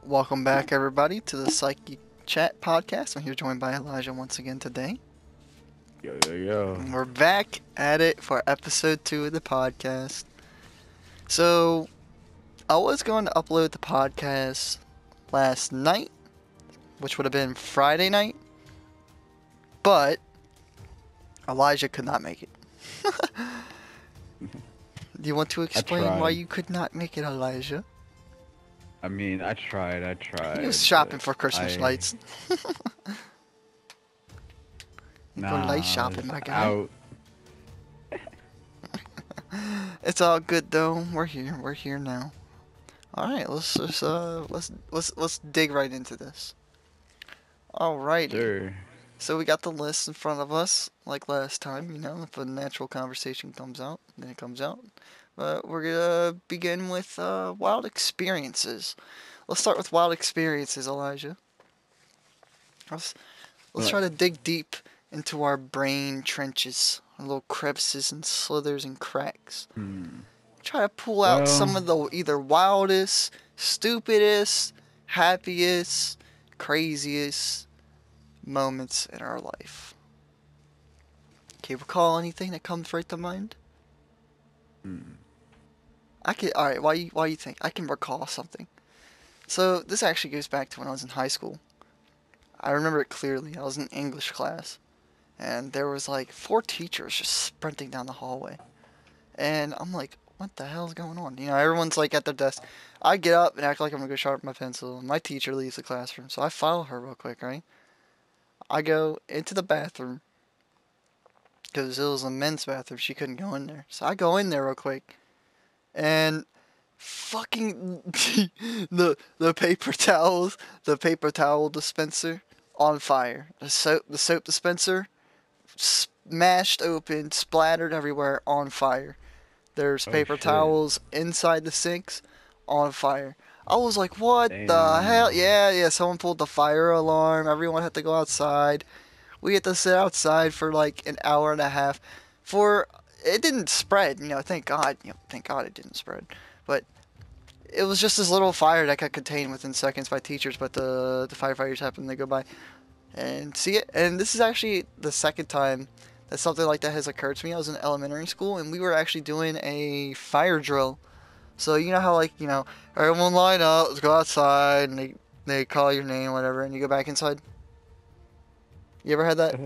Welcome back, everybody, to the psykeChat podcast. I'm here joined by Elijah once again today. Yo. And we're back at it for episode 2 of the podcast. So, I was going to upload the podcast last night, which would have been Friday night, but Elijah could not make it. Do you want to explain why you could not make it, Elijah? I mean, I tried. He was shopping for Christmas lights. Nah, Go light shopping, my guy. Out. It's all good though. We're here now. All right, let's dig right into this. All right. Sure. So we got the list in front of us, like last time. You know, if a natural conversation comes out, then it comes out. But we're gonna begin with wild experiences. Let's start with wild experiences, Elijah. Let's try to dig deep into our brain trenches, our little crevices and slithers and cracks. Try to pull out some of the either wildest, stupidest, happiest, craziest moments in our life. Can you recall anything that comes right to mind? Alright, why you think? I can recall something. So, this actually goes back to when I was in high school. I remember it clearly. I was in English class. And there was like 4 teachers just sprinting down the hallway. And I'm like, what the hell is going on? You know, everyone's like at their desk. I get up and act like I'm going to go sharpen my pencil. And my teacher leaves the classroom. So I follow her real quick, right? I go into the bathroom. Because it was a men's bathroom. She couldn't go in there. So I go in there real quick. And fucking the paper towel dispenser on fire. The soap dispenser smashed open, splattered everywhere, on fire. There's paper towels inside the sinks, on fire. I was like, what the hell? Yeah, someone pulled the fire alarm. Everyone had to go outside. We had to sit outside for like an hour and a half. It didn't spread, thank God it didn't spread. But it was just this little fire that got contained within seconds by teachers, but the firefighters happened to go by and see it. And this is actually the second time that something like that has occurred to me. I was in elementary school, and we were actually doing a fire drill. So you know how, everyone line up, let's go outside, and they call your name, whatever, and you go back inside? You ever had that?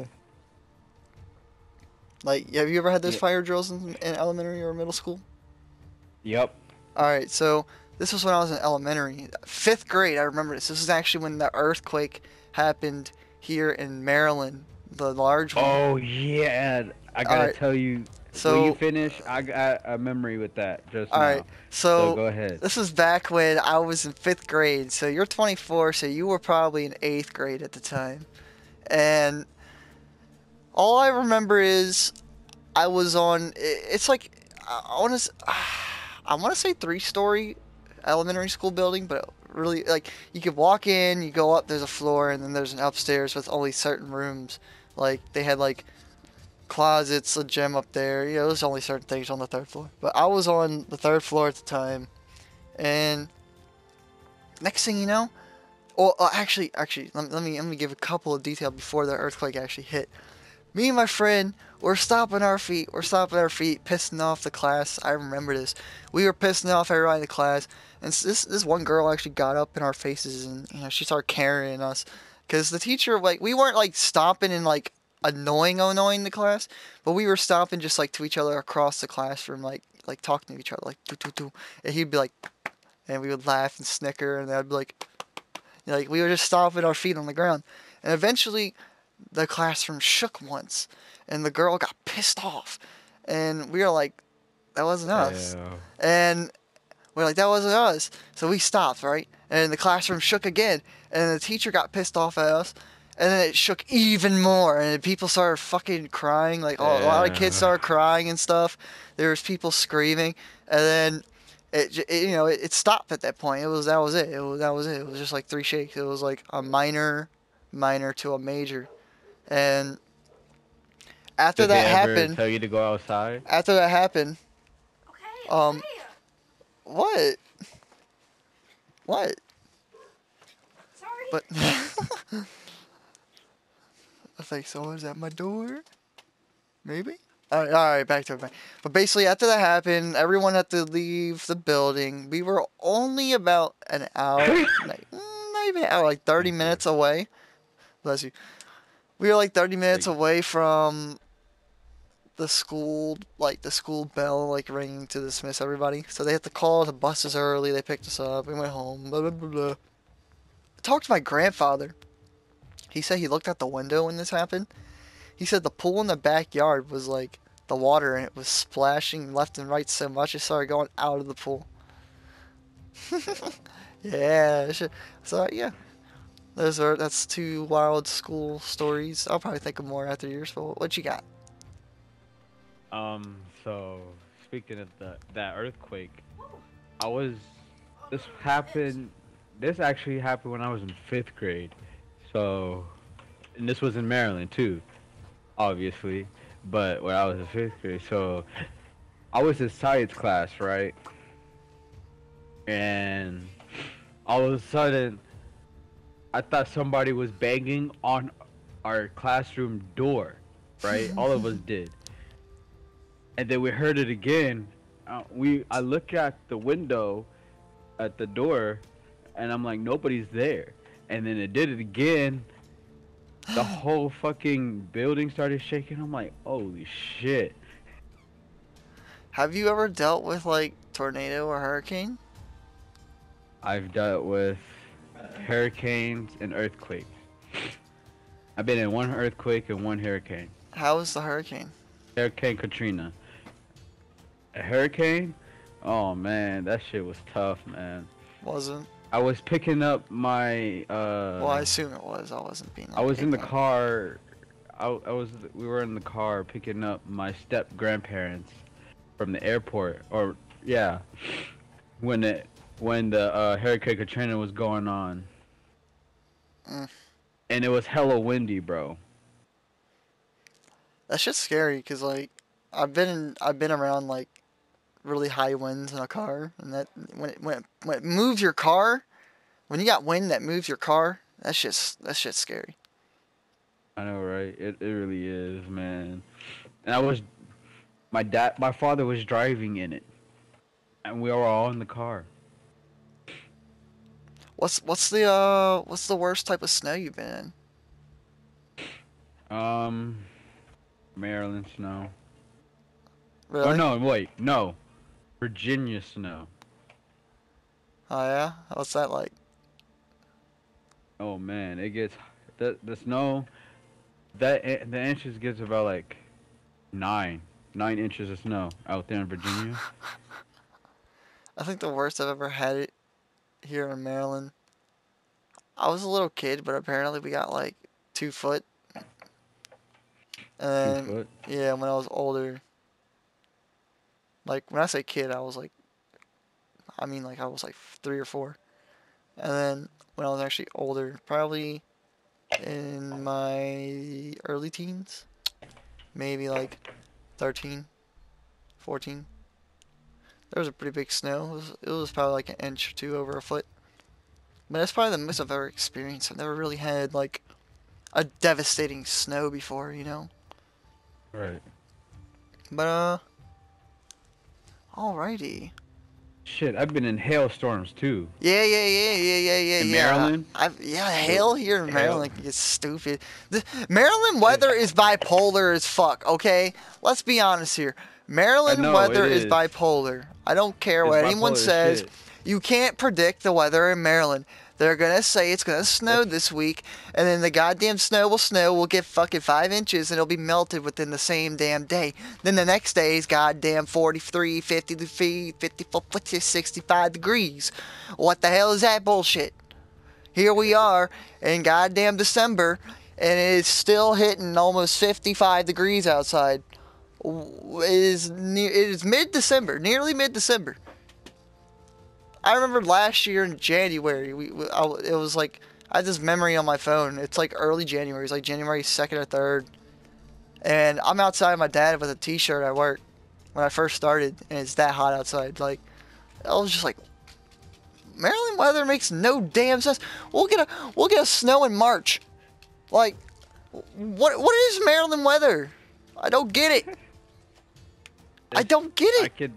Like, have you ever had those fire drills in elementary or middle school? Yep. Alright, so this was when I was in elementary. 5th grade, I remember this. This is actually when the earthquake happened here in Maryland. The large one. Oh, yeah. I gotta tell you. So, when you finish, I got a memory with that just now. Alright, so go ahead. This was back when I was in 5th grade. So you're 24, so you were probably in 8th grade at the time. And all I remember is I was on, it's like, I want to say 3-story elementary school building, but really, like, you could walk in, you go up, there's a floor, and then there's an upstairs with only certain rooms. Like, they had, like, closets, a gym up there, there's only certain things on the 3rd floor. But I was on the 3rd floor at the time, and next thing you know, actually, let me give a couple of details before the earthquake actually hit. Me and my friend, we're stomping our feet, pissing off the class. I remember this. We were pissing off everybody in the class, and this one girl actually got up in our faces, and she started carrying us, because the teacher, like, we weren't like stomping and like annoying the class, but we were stomping just like to each other across the classroom, like talking to each other, like doo doo doo, and he'd be like, and we would laugh and snicker, and I'd be like we were just stomping our feet on the ground, and eventually the classroom shook once, and the girl got pissed off, and we were like, that wasn't us. And we're like, that wasn't us. So we stopped, right? And the classroom shook again, and the teacher got pissed off at us, and then it shook even more, and people started fucking crying, like, a lot of kids started crying and stuff. There was people screaming, and then it stopped at that point. That was it. It was just like 3 shakes. It was like a minor to a major. And after that happened, Did they ever tell you to go outside? After that happened, Okay. what? But I think someone's at my door. Maybe? Alright, back to it. But basically, after that happened, everyone had to leave the building. We were only about an hour, not even an hour, like 30 minutes away. Bless you. We were like 30 minutes away from the school, like the school bell, like ringing to dismiss everybody. So they had to call the buses early. They picked us up. We went home. Blah, blah, blah, blah. I talked to my grandfather. He said he looked out the window when this happened. He said the pool in the backyard was like the water and it was splashing left and right so much it started going out of the pool. Yeah. So yeah, that's two wild school stories. I'll probably think of more after yours. But what you got? So speaking of that earthquake, this actually happened when I was in 5th grade. So, and this was in Maryland too, obviously, but when I was in 5th grade. So, I was in science class, right? And all of a sudden, I thought somebody was banging on our classroom door, right? All of us did. And then we heard it again. I look at the window at the door and I'm like, nobody's there. And then it did it again. The whole fucking building started shaking. I'm like, holy shit. Have you ever dealt with like tornado or hurricane? I've dealt with hurricanes and earthquakes. I've been in one earthquake and one hurricane. How was the hurricane? Hurricane Katrina. A hurricane? Oh man, that shit was tough, man. Wasn't? I was picking up my well, I assume it was. I wasn't being like, I was in the car. We were in the car picking up my step grandparents from the airport, or yeah, when the Hurricane Katrina was going on. And it was hella windy, bro. That's just scary because like I've been around like really high winds in a car, and that when it moves your car, when you got wind that moves your car, that's shit's scary. I know, right? It really is, man. And my father was driving in it, and we were all in the car. What's the worst type of snow you've been in? Maryland snow. Really? Oh no, wait, no. Virginia snow. Oh yeah? What's that like? Oh man, it gets the snow. The inches gets about like 9 inches of snow out there in Virginia. I think the worst I've ever had it here in Maryland. I was a little kid, but apparently we got like 2 foot. And 2 foot? Yeah, when I was older. Like when I say kid, I was like I was like 3 or 4. And then when I was actually older, probably in my early teens, maybe like 13, 14. There was a pretty big snow. It was probably like an inch or 2 over a foot. But that's probably the most I've ever experienced. I've never really had like a devastating snow before, you know? Right. But alrighty. Shit, I've been in hailstorms too. Yeah. In Maryland? Hail here in Maryland is stupid. The Maryland weather is bipolar as fuck, okay? Let's be honest here. Maryland weather is bipolar. I don't care what anyone says. You can't predict the weather in Maryland. They're gonna say it's gonna snow this week, and then the goddamn snow will get fucking 5 inches, and it'll be melted within the same damn day. Then the next day is goddamn 43, 53, 54, 65 degrees. What the hell is that bullshit? Here we are in goddamn December, and it is still hitting almost 55 degrees outside. It is mid-December, nearly mid-December. I remember last year in January, it was like, I had this memory on my phone. It's like early January. It's like January 2nd or 3rd. And I'm outside with my dad with a t-shirt at work when I first started, and it's that hot outside. Like, I was just like, Maryland weather makes no damn sense. We'll get a snow in March. Like, what is Maryland weather? I don't get it. I don't get I it.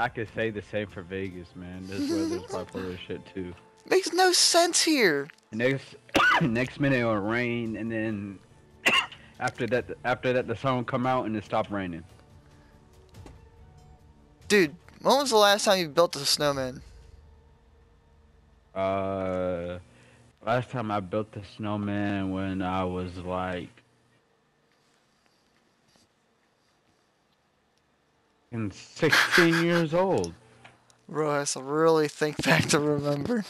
could say the same for Vegas, man. This weather's bipolar shit too. Makes no sense here. Next next minute it'll rain, and then after that the sun will come out and it stop raining. Dude, when was the last time you built a snowman? Uh, Last time I built the snowman when I was like in 16 years old. Bro, I have to really think back to remember.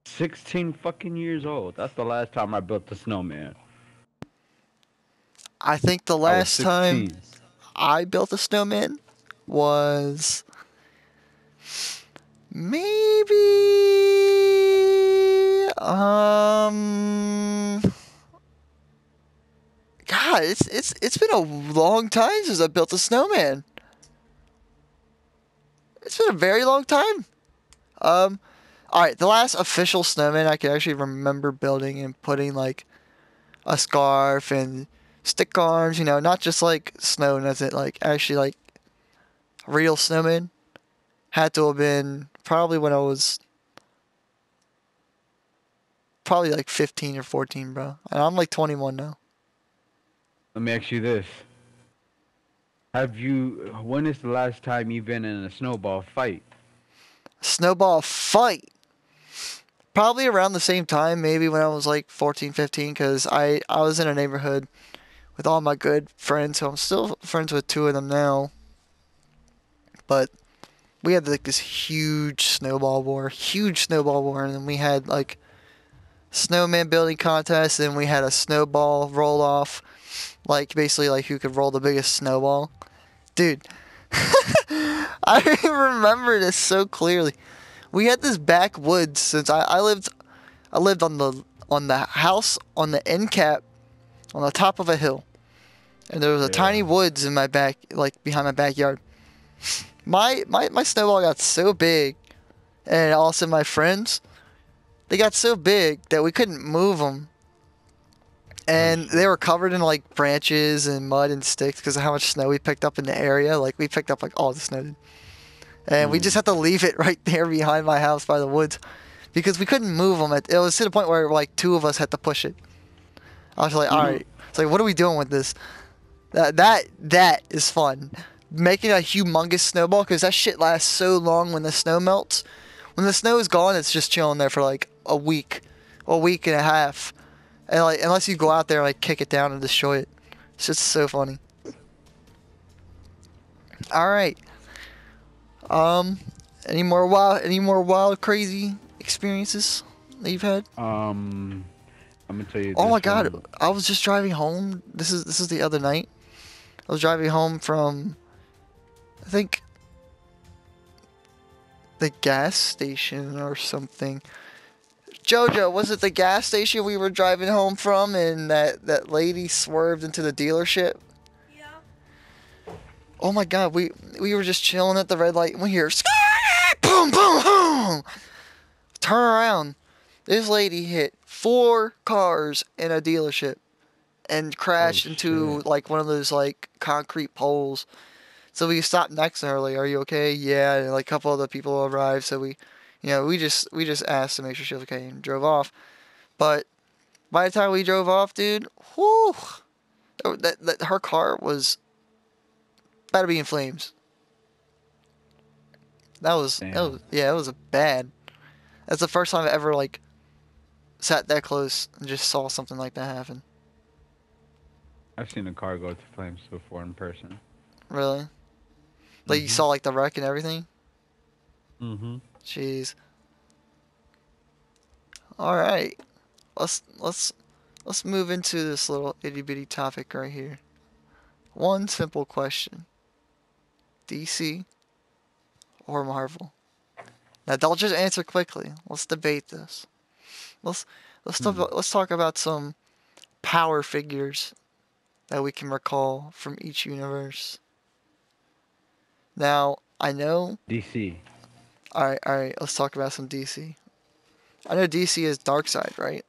16 fucking years old. That's the last time I built the snowman. I think the I was last time 16. I built a snowman was maybe God, it's been a long time since I built a snowman. It's been a very long time. All right, the last official snowman I can actually remember building and putting like a scarf and stick arms, you know, not just like snow and that's it, like actually like real snowman. Had to have been probably when I was probably like 15 or 14, bro. And I'm like 21 now. Let me ask you this. When is the last time you've been in a snowball fight? Snowball fight. Probably around the same time, maybe when I was like 14, 15, because I was in a neighborhood with all my good friends, so I'm still friends with two of them now. But we had like this huge snowball war, and then we had like snowman building contest, and we had a snowball roll off, like basically like who could roll the biggest snowball. Dude, I remember this so clearly. We had this backwoods since I lived on the house on the end cap on the top of a hill, and there was a tiny Yeah. woods in my back, like behind my backyard. My snowball got so big, and also my friends, they got so big that we couldn't move them, Oh and they shit. were covered in like branches and mud and sticks because of how much snow we picked up in the area. Like we picked up like all the snow, dude. And we just Mm. had to leave it right there behind my house by the woods because we couldn't move them. It was to the point where like two of us had to push it. I was like, all right. It's like, what are we doing with this? That is fun. Making a humongous snowball because that shit lasts so long when the snow melts. When the snow is gone, it's just chilling there for like a week and a half, and like unless you go out there and like kick it down and destroy it, it's just so funny. All right. Um, any more wild, crazy experiences that you've had? I'm gonna tell you Oh this my God, one. I was just driving home. This is the other night. I was driving home from, I think, the gas station or something. Jojo, was it the gas station we were driving home from and that lady swerved into the dealership? Oh my God, we were just chilling at the red light and we hear boom boom boom. Turn around. This lady hit four cars in a dealership and Oh crashed into shit. like one of those like concrete poles. So we stopped next to her, like, "Are you okay?" Yeah, and like a couple other people arrived, so we just asked to make sure she was okay and drove off. But by the time we drove off, dude, whoo, that her car was about to be in flames. Damn. Yeah, it was bad. That's the first time I ever like sat that close and just saw something like that happen. I've seen a car go to flames before in person. Really? Like you Mhm. saw like the wreck and everything? Mhm. Jeez. All right. Let's let's let's move into this little itty bitty topic right here. One simple question: DC or Marvel? Now don't just answer quickly. Let's debate this. Let's Hmm. let's talk about some power figures that we can recall from each universe. Now I know DC. All right. Let's talk about some DC. I know DC is Darkseid, right?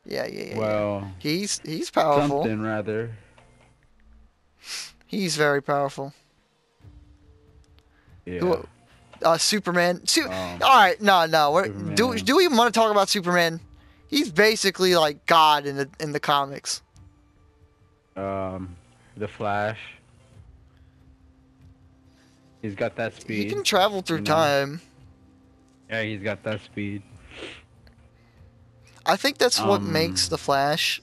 Yeah. Well, He's powerful. something rather. He's very powerful. Yeah. Who? Superman. Um, All right, no. Superman. Do we even want to talk about Superman? He's basically like God in the comics. The Flash. He's got that He speed. can travel through You know. time. Yeah, he's got that speed. I think that's what makes Um, the Flash,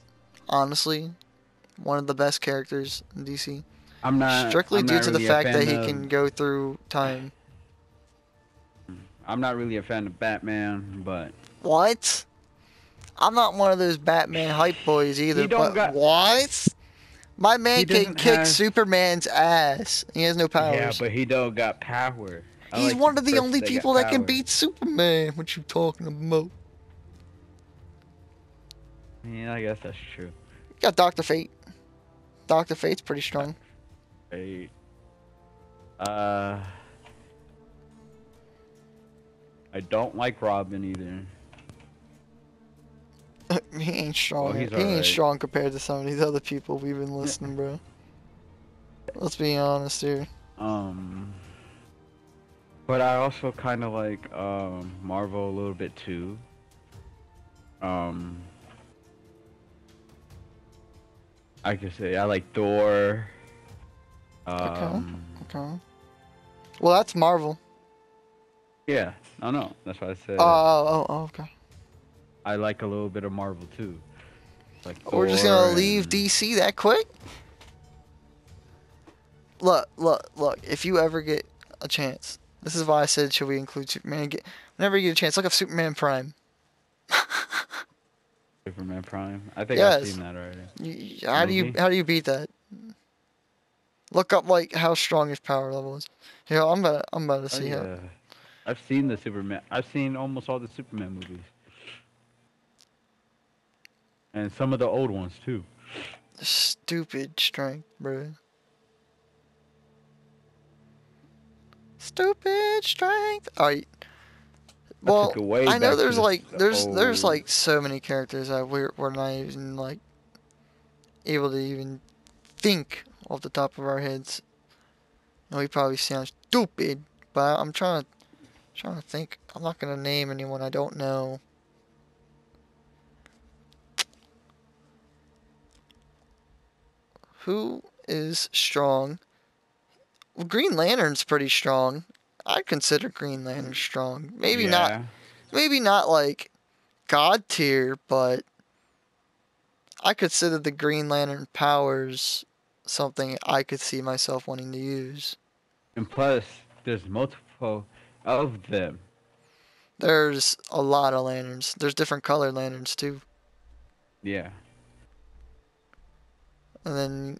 honestly, one of the best characters in DC. I'm not. Strictly I'm due not to the really a fact that fan he of. can go through time. I'm not really a fan of Batman, but What? I'm not one of those Batman hype boys he either, don't but got. what? My He man can doesn't kick have. Superman's ass. He has no Yeah, powers. but he don't got power. I He's like the one of the person only that got people that can power. beat Superman. What you talking about? Yeah, I guess that's true. You got Doctor Fate. Doctor Fate's pretty strong. Right. Uh, I don't like Robin either. He ain't strong. Well, he's He ain't alright. strong compared to some of these other people we've been listening, bro. Let's be honest here. Um, but I also kind of like Marvel a little bit too. Um, I could say I like Thor. Okay. Um, Okay. Well, that's Marvel. yeah, I know. That's why I said Okay. I like a little bit of Marvel too, like We're just Thor gonna leave and DC that quick? Look. If you ever get a chance, this is why I said should we include Superman? Whenever you get a chance, look up Superman Prime. Superman Prime. I think I've Yes. seen that already. Movie? How do you beat that? Look up like how strong his power level is. Here, I'm about to Oh see how. yeah, I've seen the Superman. I've seen almost all the Superman movies, and some of the old ones too. Stupid strength, bro. Stupid strength. Alright. I took Well, it way I know back to there's the like there's old. like so many characters that we're not even like able to even think off the top of our heads. And we probably sound stupid, but I'm trying to think. I'm not gonna name anyone I don't know. Who is strong? Well, Green Lantern's pretty strong. I'd consider Green Lantern strong. Yeah, Maybe not like God tier, but I consider the Green Lantern powers something I could see myself wanting to use. and plus there's multiple of them. There's a lot of lanterns. There's different colored lanterns too. Yeah, And then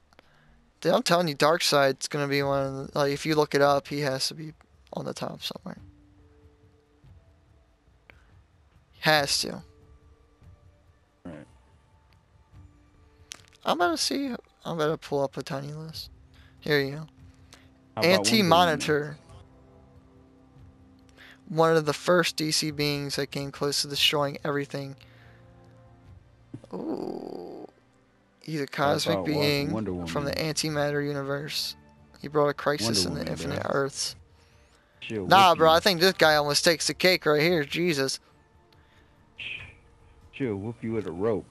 dude, I'm telling you, Darkseid's gonna be one of the, like if you look it up, he has to be on the top somewhere. Has to. right. I'm about to see. I'm about to pull up a tiny list. Here you go. How about Wonder Woman? Anti-Monitor. One of the first DC beings that came close to destroying everything. Ooh. He's a How cosmic about being Wonder from the Woman? antimatter universe. He brought a Wonder crisis in the Woman, infinite bro. Earths. She'll Nah, whoop bro, I you. think this guy almost takes the cake right here. Jesus. She'll whoop you with a rope.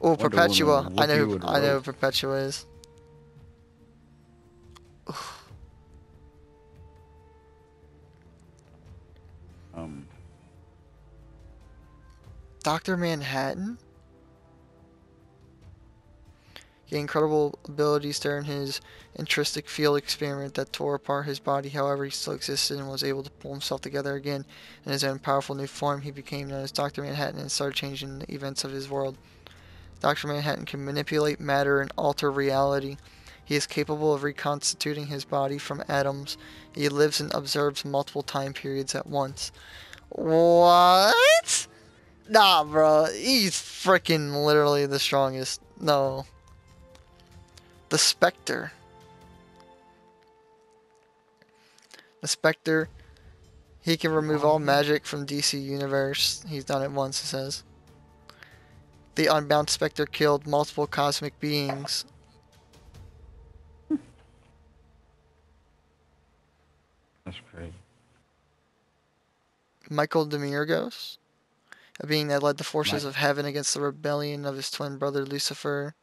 Oh, Wonder Woman will Perpetua. whoop you with a I know rope. who Perpetua is. Um, Dr. Manhattan? He had incredible abilities during his intrinsic field experiment that tore apart his body. However, he still existed and was able to pull himself together again in his own powerful new form. He became known as Dr. Manhattan and started changing the events of his world. Dr. Manhattan can manipulate matter and alter reality. He is capable of reconstituting his body from atoms. He lives and observes multiple time periods at once. What? Nah, bro. He's freaking literally the strongest. No. The Spectre. The Spectre. He can remove all magic from DC Universe. He's done it once, it says. The Unbound Spectre killed multiple cosmic beings. That's crazy. Michael Demiurgos, a being that led the forces of heaven against the rebellion of his twin brother Lucifer.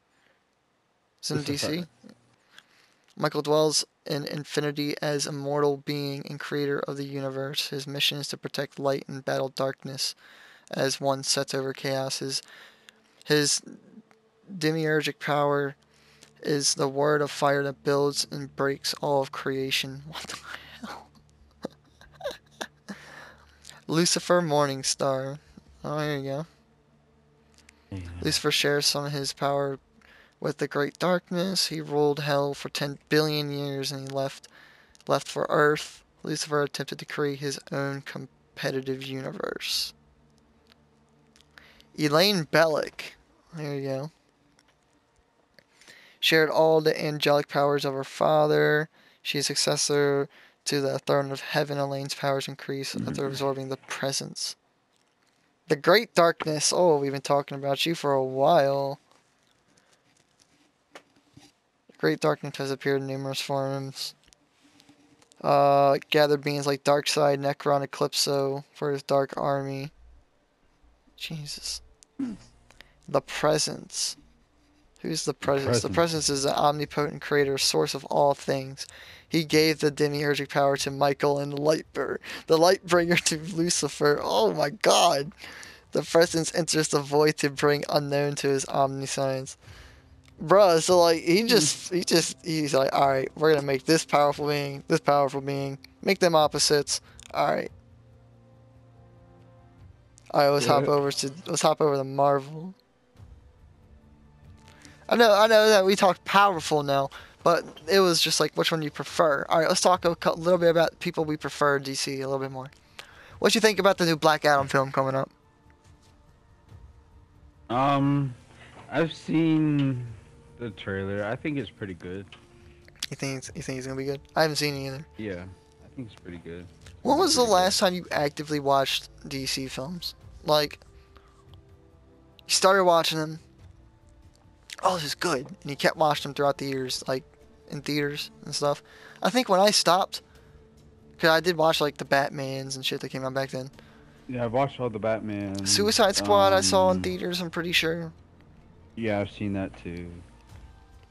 It's in DC. Michael dwells in infinity as immortal being and creator of the universe. His mission is to protect light and battle darkness as one sets over chaos. His demiurgic power is the word of fire that builds and breaks all of creation. What the hell? Lucifer Morningstar. Oh, here you go. Yeah. Lucifer shares some of his power with the great darkness. He ruled hell for 10 billion years and he left for Earth. Lucifer attempted to create his own competitive universe. Elaine Bellick. There you go. Shared all the angelic powers of her father. She is successor to the throne of heaven. Elaine's powers increase after absorbing the presence. The Great Darkness. Oh, we've been talking about you for a while. The Great Darkness has appeared in numerous forms. Gathered beings like Darkseid, Necron, Eclipso for his dark army. Jesus. The Presence. Who's the Presence? The Presence is the omnipotent creator, source of all things. He gave the demiurgic power to Michael and the Lightbringer to Lucifer. Oh my god. The Presence enters the void to bring unknown to his omniscience. Bruh, so like he's like, alright, we're gonna make this powerful being, make them opposites. Alright. Alright, let's hop over to Marvel. I know that we talked powerful now, but it was just like which one you prefer. Alright, let's talk a little bit about people we prefer in DC a little bit more. What you think about the new Black Adam film coming up? I've seen the trailer. I think it's pretty good. You think it's gonna be good? I haven't seen it either. Yeah, I think it's pretty good. When was the last time you actively watched DC films? Like, you started watching them. Oh, this is good, and you kept watching them throughout the years, like in theaters and stuff. I think when I stopped, cause I did watch like the Batmans and shit that came out back then. Yeah, I've watched all the Batman. Suicide Squad I saw in theaters, I'm pretty sure. Yeah, I've seen that too.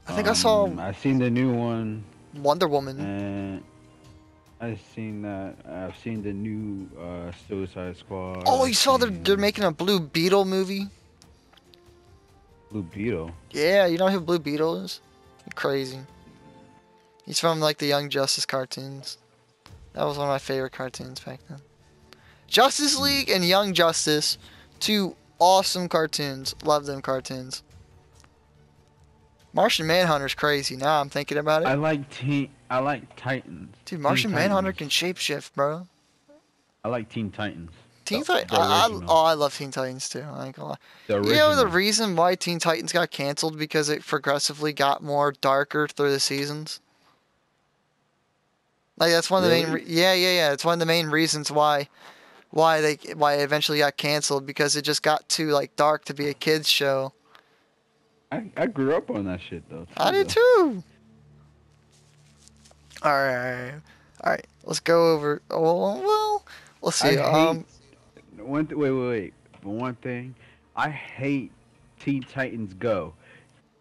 I think I saw... I've seen the new one. Wonder Woman. And I've seen that. I've seen the new Suicide Squad. Oh, you saw they're making a Blue Beetle movie? Blue Beetle? Yeah, you know who Blue Beetle is? You're crazy. He's from like the Young Justice cartoons. That was one of my favorite cartoons back then. Justice League and Young Justice, two awesome cartoons. Love them cartoons. Martian Manhunter's crazy. Now I'm thinking about it. I like Titans. Dude, Martian Manhunter can shapeshift, bro. I like Teen Titans. Teen Titans. I love Teen Titans too. I ain't gonna lie. You know the reason why Teen Titans got canceled? Because it progressively got more darker through the seasons. Like that's one of the main. Yeah. It's one of the main reasons why it eventually got canceled, because it just got too like dark to be a kids show. I grew up on that shit though. I did too. All right. Let's go over. Oh well. Let's see. Wait. One thing, I hate Teen Titans Go.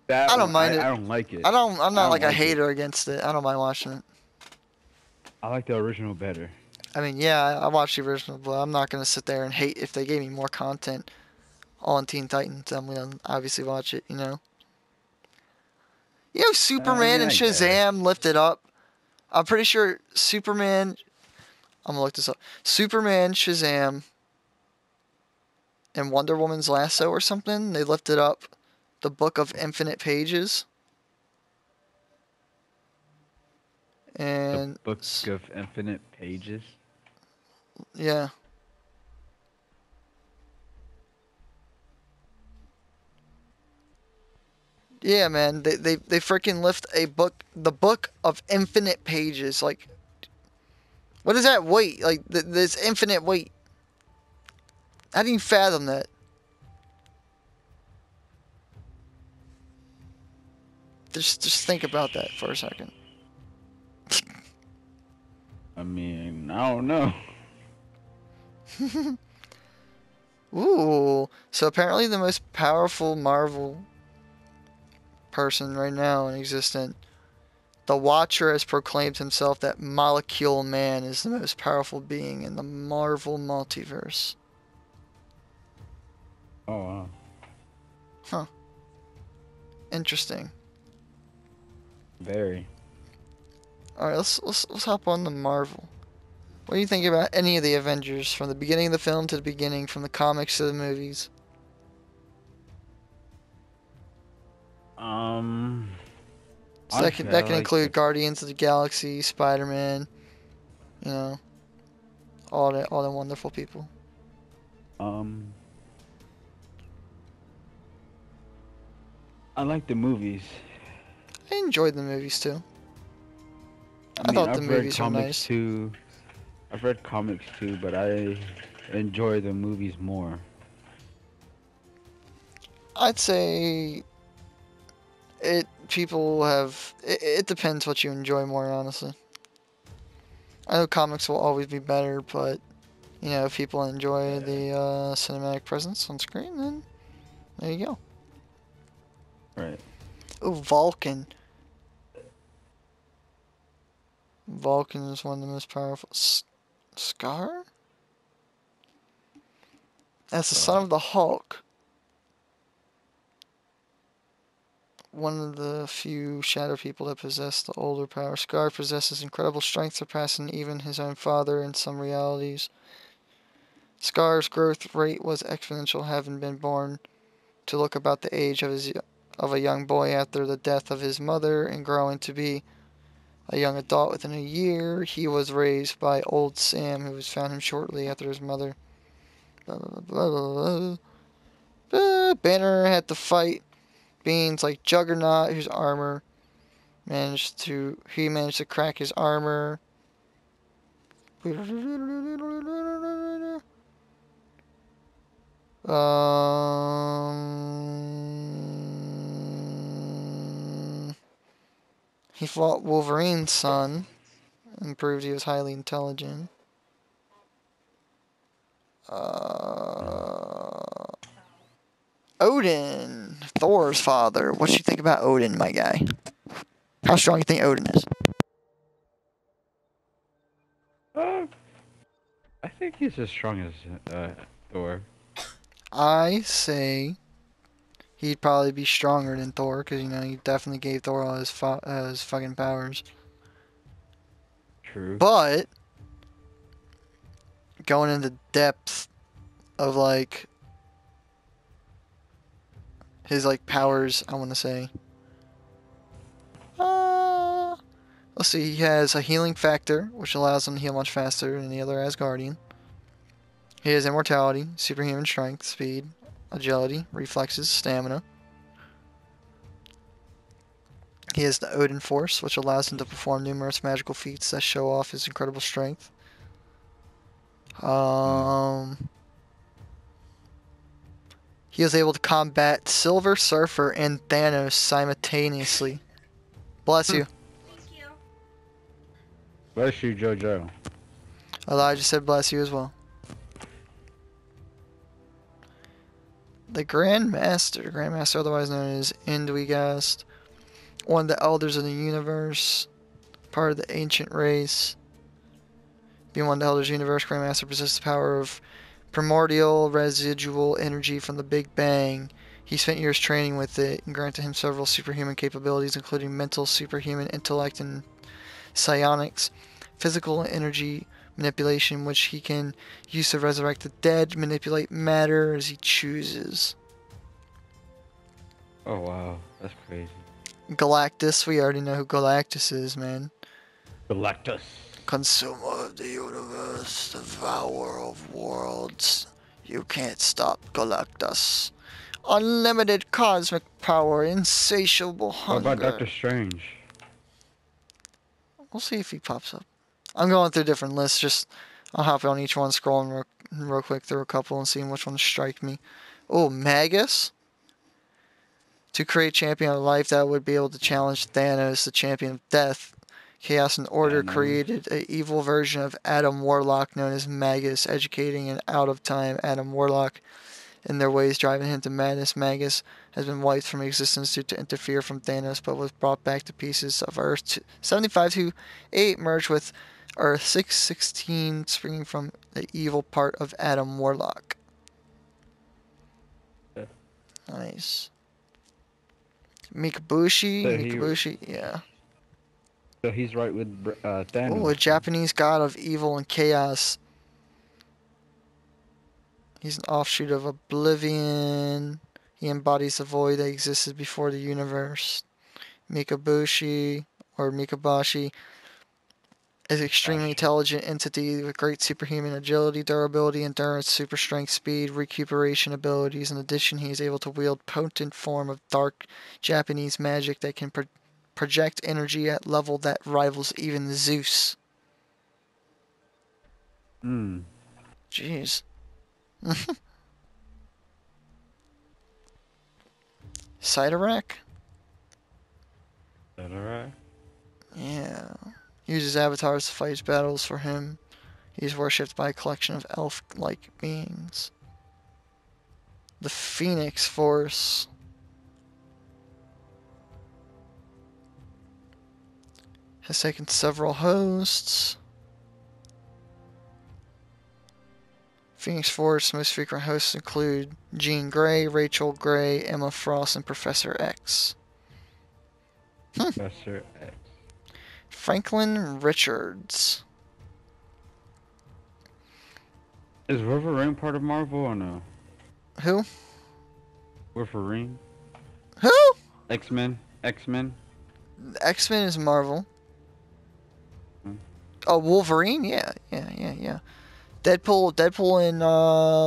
I don't mind it. I don't like it. I'm not like a hater against it. I don't mind watching it. I like the original better. I mean, yeah, I watched the original, but I'm not gonna sit there and hate if they gave me more content on Teen Titans. I'm gonna obviously watch it, you know. You know, Superman and Shazam lifted up. I'm pretty sure Superman. I'm gonna look this up. Superman, Shazam, and Wonder Woman's lasso or something. They lifted up the Book of Infinite Pages. And the Book of Infinite Pages. Yeah. Yeah, man. They freaking lift the Book of Infinite Pages. Like, What is that weight? Like, this infinite weight. How do you fathom that? Just think about that for a second. I mean, I don't know. Ooh. So apparently the most powerful Marvel person right now in existence, the Watcher, has proclaimed himself that Molecule Man is the most powerful being in the Marvel multiverse. Oh wow. Huh. Interesting. Very. All right, let's hop on to Marvel. What do you think about any of the Avengers, from the beginning of the film to the beginning, from the comics to the movies? Um. So Honestly, that I can like include the. Guardians of the Galaxy, Spider-Man, you know, all the wonderful people. Um. I like the movies. I enjoyed the movies too. I I mean, thought the I've read movies were comics nice. too. I've read comics too, but I enjoy the movies more. I'd say it depends what you enjoy more, honestly. I know comics will always be better, but you know, if people enjoy the cinematic presence on screen, then there you go. Right. Oh, Vulcan. Vulcan is one of the most powerful. Scar? As the son Uh. of the Hulk, one of the few shadow people that possess the older power. Scar possesses incredible strength, surpassing even his own father in some realities. Scar's growth rate was exponential, having been born to look about the age of a young boy after the death of his mother, and growing to be a young adult within a year. He was raised by old Sam, who was found him shortly after his mother. Blah, blah, blah, blah, blah. Banner had to fight beings like Juggernaut, whose armor managed to crack his armor. He fought Wolverine's son and proved he was highly intelligent. Odin, Thor's father. What you think about Odin, my guy? How strong you think Odin is? Uh, I think he's as strong as Thor. I say he'd probably be stronger than Thor, because you know he definitely gave Thor all his fucking powers. True. But going into depth of like his like powers, I want to say. Uh, let's see. He has a healing factor, which allows him to heal much faster than the other Asgardian. He has immortality, superhuman strength, speed, agility, reflexes, stamina. He has the Odin Force, which allows him to perform numerous magical feats that show off his incredible strength. Mm. He is able to combat Silver Surfer and Thanos simultaneously. Bless you. Bless you, JoJo. Elijah said bless you as well. The Grandmaster, otherwise known as Indwegast, one of the Elders of the Universe, part of the ancient race. Being one of the Elders of the Universe, Grandmaster possesses the power of primordial residual energy from the Big Bang. He spent years training with it and granted him several superhuman capabilities, including mental, superhuman intellect, and psionics, physical energy manipulation, which he can use to resurrect the dead, manipulate matter as he chooses. Oh wow, that's crazy. Galactus, we already know who Galactus is, man. Galactus. Consumer of the universe, devourer of worlds. You can't stop Galactus. Unlimited cosmic power, insatiable What about Doctor hunger. Strange? We'll see if he pops up. I'm going through different lists. Just I'll hop on each one, scrolling real quick through a couple and seeing which ones strike me. Oh, Magus. To create champion of life that would be able to challenge Thanos, the champion of death. Chaos and Order Thanos. created an evil version of Adam Warlock known as Magus, educating an out-of-time Adam Warlock in their ways, driving him to madness. Magus has been wiped from existence due to interfere from Thanos, but was brought back to pieces of Earth 75-8, merged with Earth 616, springing from the evil part of Adam Warlock. Yeah. Nice. Mikabushi, So yeah. so he's right with Thanos. Oh, a Japanese god of evil and chaos. He's an offshoot of Oblivion. He embodies the void that existed before the universe. Mikabushi, or Mikabashi, is an extremely intelligent entity with great superhuman agility, durability, endurance, super strength, speed, recuperation abilities. In addition, he is able to wield potent form of dark Japanese magic that can project energy at level that rivals even Zeus. Jeez. Cyterac? Is that alright? Yeah. Uses avatars to fight battles for him. He's worshipped by a collection of elf-like beings. The Phoenix Force. Has taken several hosts. Phoenix Force most frequent hosts include Jean Grey, Rachel Grey, Emma Frost, and Professor X. Professor X. Franklin Richards. Is Wolverine part of Marvel or no? Who? Wolverine? Who? X-Men? X-Men? X-Men is Marvel. Hmm. Oh, Wolverine? Yeah. Deadpool and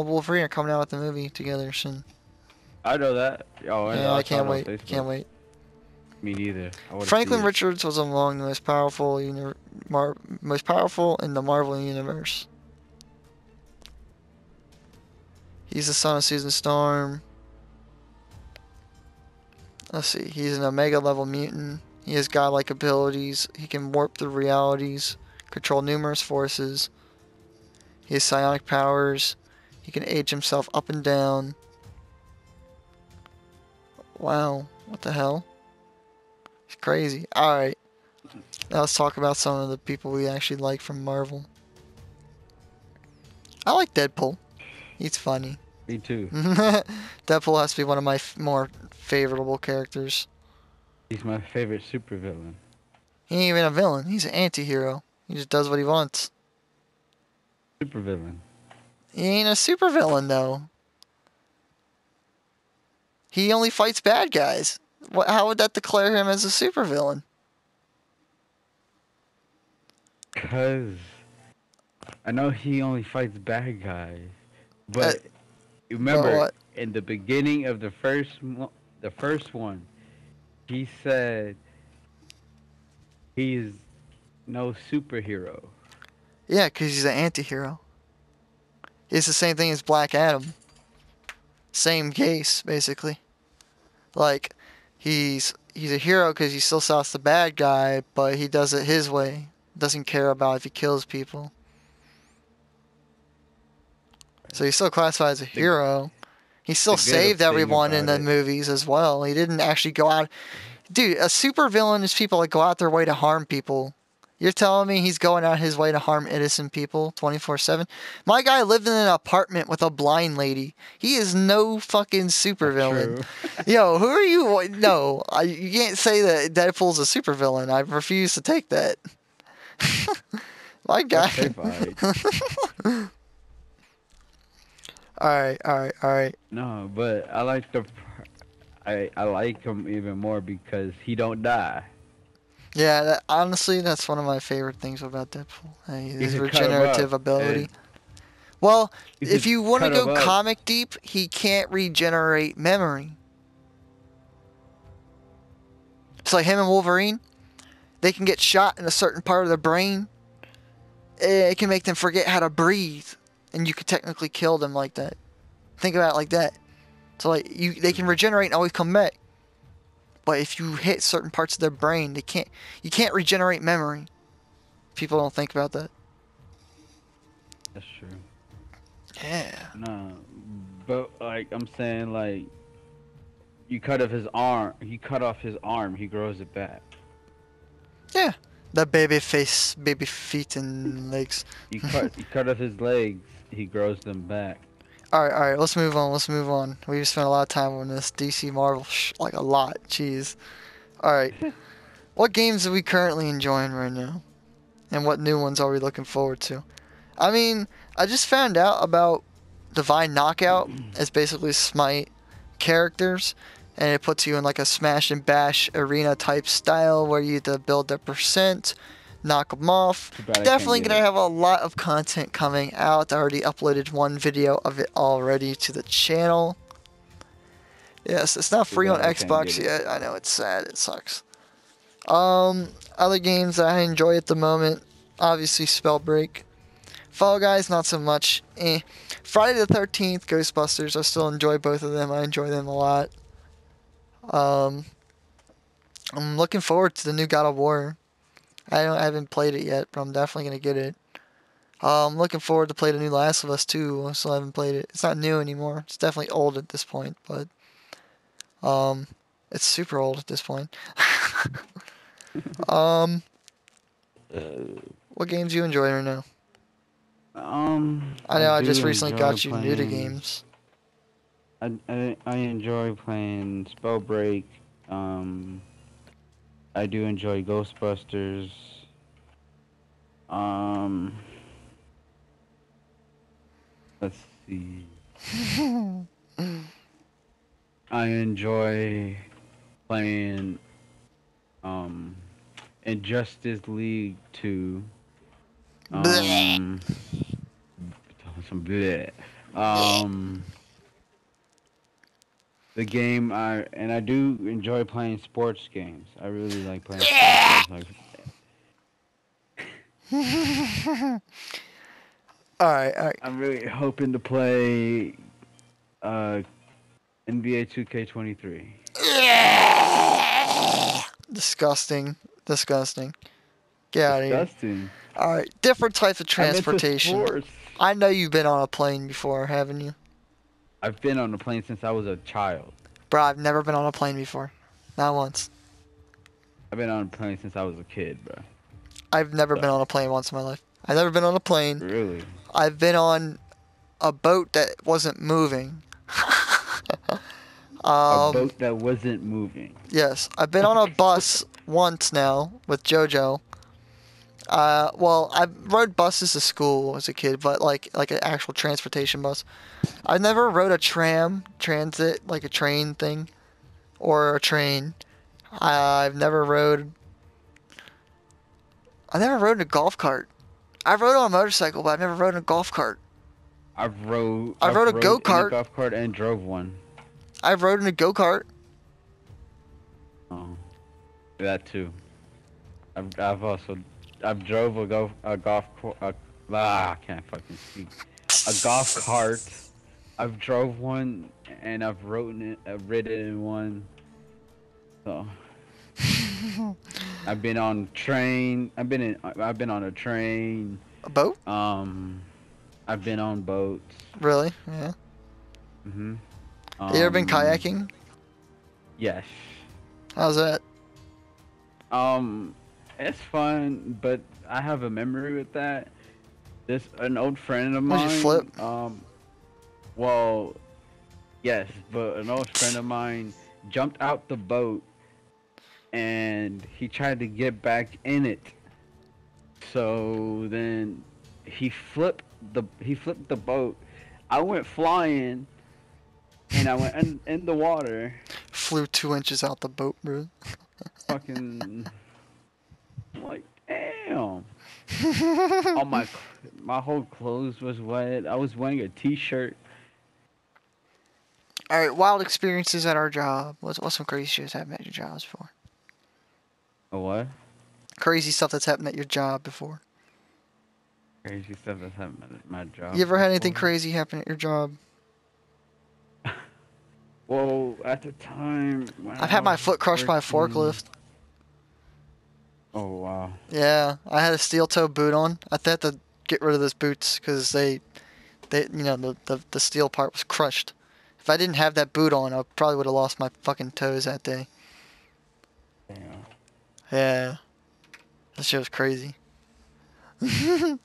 Wolverine are coming out with the movie together soon. I know that. Oh, Yeah, I saw can't it on wait. Facebook. Can't wait. Me neither. Franklin Richards was among the most powerful in the Marvel universe. He's the son of Susan Storm. Let's see. He's an Omega level mutant. He has godlike abilities. He can warp through realities, control numerous forces. He has psionic powers. He can age himself up and down. Wow. What the hell? It's crazy. Alright. Now let's talk about some of the people we actually like from Marvel. I like Deadpool. He's funny. Me too. Deadpool has to be one of my more favorable characters. He's my favorite supervillain. He ain't even a villain. He's an anti-hero. He just does what he wants. Supervillain. He ain't a supervillain, though. He only fights bad guys. How would that declare him as a supervillain? Cause I know he only fights bad guys, but remember in the beginning of the first one, he said he's no superhero. Yeah, because he's an anti-hero. It's the same thing as Black Adam. Same case, basically. Like, he's a hero because he still stops the bad guy, but he does it his way. Doesn't care about if he kills people. So he's still classified as a hero. He still saved everyone in the movies as well. He didn't actually go out. Dude, a supervillain is people that go out their way to harm people. You're telling me he's going out his way to harm innocent people 24/7? My guy lived in an apartment with a blind lady. He is no fucking supervillain. Yo, who are you? No, you can't say that Deadpool's a supervillain. I refuse to take that. My guy. Okay, Alright. No, but I like I like him even more because he don't die. Yeah, honestly, that's one of my favorite things about Deadpool. His regenerative ability. Well, if you want to go comic deep, he can't regenerate memory. It's like him and Wolverine. They can get shot in a certain part of the brain, it can make them forget how to breathe, and you could technically kill them like that. Think about it like that. So like they can regenerate and always come back. But if you hit certain parts of their brain, you can't regenerate memory. People don't think about that. That's true. Yeah. No, but like I'm saying, like you cut off his arm. He cut off his arm. He grows it back. Yeah. The baby face, baby feet and legs. You cut off his legs. He grows them back. All right. Let's move on. Let's move on. We've spent a lot of time on this DC Marvel, like a lot. Jeez. All right. What games are we currently enjoying right now, and what new ones are we looking forward to? I mean, I just found out about Divine Knockout. It's basically Smite characters, and it puts you in like a smash and bash arena type style where you have to build their percent, knock them off. Too bad I can't Definitely get gonna it. have a lot of content coming out. I already uploaded one video of it already to the channel. Yes, it's not Too free on bad I can't Xbox get it. yet. I know it's sad. It sucks. Other games that I enjoy at the moment, obviously Spellbreak. Fall Guys, not so much. Eh. Friday the 13th, Ghostbusters. I still enjoy both of them. I enjoy them a lot. Um, I'm looking forward to the new God of War. I haven't played it yet, but I'm definitely gonna get it. I'm looking forward to play the new Last of Us too. I still haven't played it. It's not new anymore. It's definitely old at this point, but um, it's super old at this point. um, what games you enjoying right now? I I know I just do recently enjoy got you new to playing. games. I enjoy playing Spellbreak. Um, I do enjoy Ghostbusters. Um, let's see. I enjoy playing um Injustice League 2. Blech. Um, some bleh. Um, the game I do enjoy playing sports games. I really like playing sports games. Like All right, all right. I'm really hoping to play uh NBA 2K23. Disgusting, disgusting. Get out of here. Disgusting. All right, different types of I'm into transportation. sports. I know you've been on a plane before, haven't you? I've been on a plane since I was a child. Bro, I've never been on a plane before. Not once. I've been on a plane since I was a kid, bro. I've never been So, on a plane once in my life. I've never been on a plane. really? I've been on a boat that wasn't moving. A um, boat that wasn't moving. yes, I've been on a bus once now with JoJo. Well, I rode buses to school as a kid, but like an actual transportation bus. I never rode a tram, transit, like a train thing, or a train. I've never rode. I never rode in a golf cart. I rode on a motorcycle, but I've never rode in a golf cart. I rode I've a go rode in a kart. golf cart and drove one. I've rode in a go kart. Oh, that too. I've also I've drove a golf I can't fucking speak. A golf cart. I've drove one and I've ridden in one. So I've been on train. I've been on a train. A boat? I've been on boats. Really? Yeah. Mhm. You ever been kayaking? Yes. How's that? Um, it's fun, but I have a memory with that. This an old friend of How'd you mine. flip? Well, yes, but an old friend of mine jumped out the boat, and he tried to get back in it. So then he flipped the boat. I went flying, and I went in the water. Flew 2 inches out the boat, bro. Fucking like damn. All my whole clothes was wet. I was wearing a t-shirt. All right, wild experiences at our job. What's some crazy shit that's happened at your jobs before? A what? Crazy stuff that's happened at your job before. Crazy stuff that's happened at my job You ever had anything before. crazy happen at your job? Well, at the time when I've I had was my foot crushed by a working, forklift. oh wow. Yeah, I had a steel toe boot on. I had to get rid of those boots because the steel part was crushed. If I didn't have that boot on, I probably would have lost my fucking toes that day. Damn. Yeah, that shit was crazy. I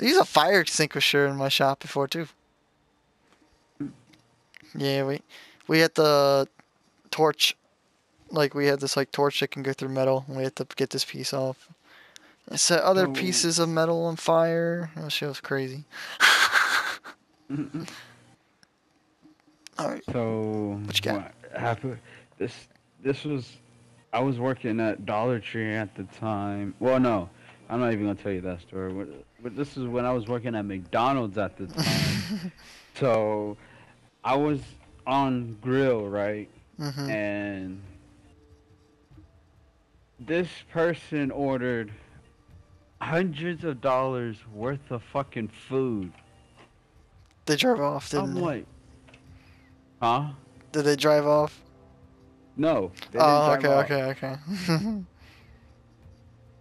used a fire extinguisher in my shop before too. Yeah, we had the torch, like we had this like torch that can go through metal, and we had to get this piece off. I set other So, pieces of metal on fire. That shit was crazy. All right, so what you got? what happened? This this was I was working at Dollar Tree at the time. Well, no, I'm not even gonna tell you that story. But this is when I was working at McDonald's at the time. So I was on grill, right? Mhm. And this person ordered hundreds of dollars worth of fucking food. They drove off, didn't I'm they? like, huh? Did they drive off? No, they didn't Oh, drive okay, off. okay, okay.